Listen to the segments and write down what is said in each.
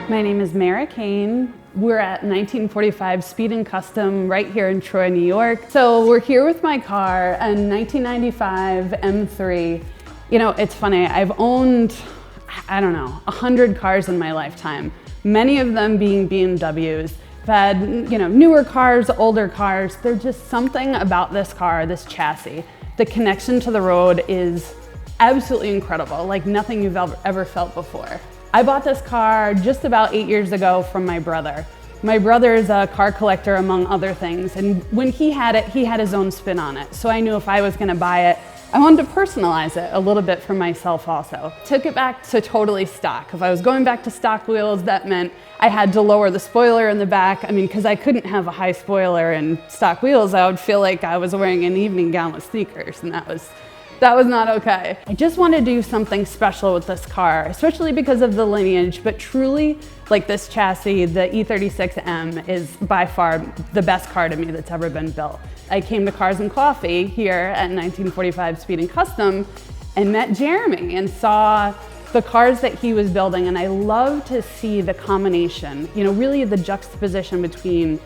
My name is Kane. We're at 1945 Speed and Custom right here in Troy, New York. So we're here with my car, a 1995 M3. You know, it's funny, I've owned, I don't know, 100 cars in my lifetime, many of them being BMWs. I've had, newer cars, older cars. There's just something about this car, this chassis. The connection to the road is absolutely incredible, like nothing you've ever felt before. I bought this car just about 8 years ago from my brother. My brother is a car collector, among other things, and when he had it, he had his own spin on it. So I knew if I was gonna buy it, I wanted to personalize it a little bit for myself also. Took it back to totally stock. If I was going back to stock wheels, that meant I had to lower the spoiler in the back. I mean, because I couldn't have a high spoiler and stock wheels, I would feel like I was wearing an evening gown with sneakers, and that was not okay. I just wanted to do something special with this car, especially because of the lineage, but truly, like this chassis, the E36M is by far the best car to me that's ever been built. I came to Cars and Coffee here at 1945 Speed and Custom and met Jeremy and saw the cars that he was building, and I love to see the combination, really the juxtaposition between,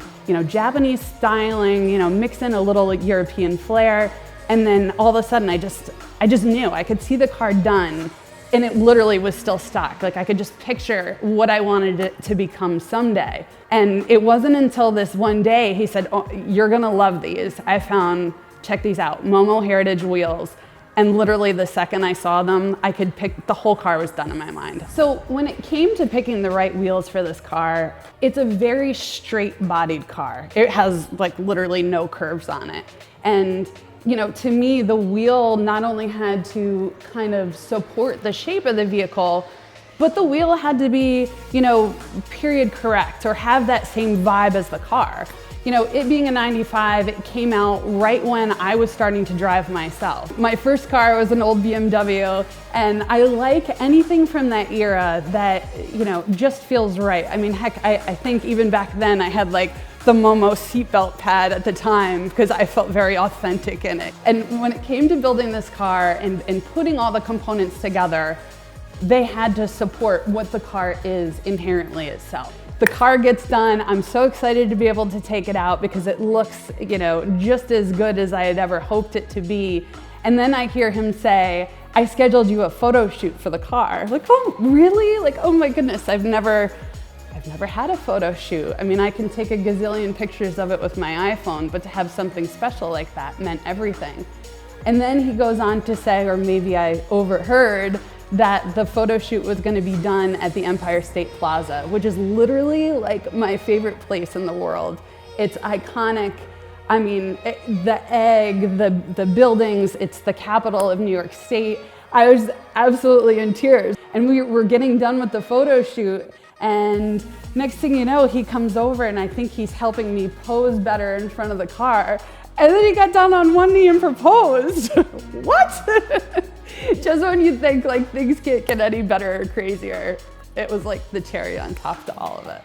Japanese styling, mix in a little European flair. And then all of a sudden, I just knew I could see the car done, and it literally was still stock. Like I could just picture what I wanted it to become someday. And it wasn't until this one day he said, "Oh, you're gonna love these. I found, check these out, MOMO Heritage wheels." And literally the second I saw them, I could pick, the whole car was done in my mind. So when it came to picking the right wheels for this car, it's a very straight bodied car. It has like literally no curves on it. And to me, the wheel not only had to kind of support the shape of the vehicle, but the wheel had to be, period correct or have that same vibe as the car. It being a 95, it came out right when I was starting to drive myself. My first car was an old BMW, and I like anything from that era that, just feels right. I mean, heck, I think even back then I had like the MOMO seatbelt pad at the time because I felt very authentic in it. And when it came to building this car and putting all the components together, they had to support what the car is inherently itself. The car gets done. I'm so excited to be able to take it out because it looks, just as good as I had ever hoped it to be. And then I hear him say, "I scheduled you a photo shoot for the car." Like, oh, really? Like, oh my goodness, I've never had a photo shoot. I mean, I can take a gazillion pictures of it with my iPhone, but to have something special like that meant everything. And then he goes on to say, or maybe I overheard, that the photo shoot was going to be done at the Empire State Plaza, which is literally like my favorite place in the world. It's iconic. I mean, the egg, the buildings, it's the capital of New York State. I was absolutely in tears. And we were getting done with the photo shoot, and next thing you know, he comes over and I think he's helping me pose better in front of the car. And then he got down on one knee and proposed. What? Just when you think like things can't get any better or crazier, it was like the cherry on top to all of it.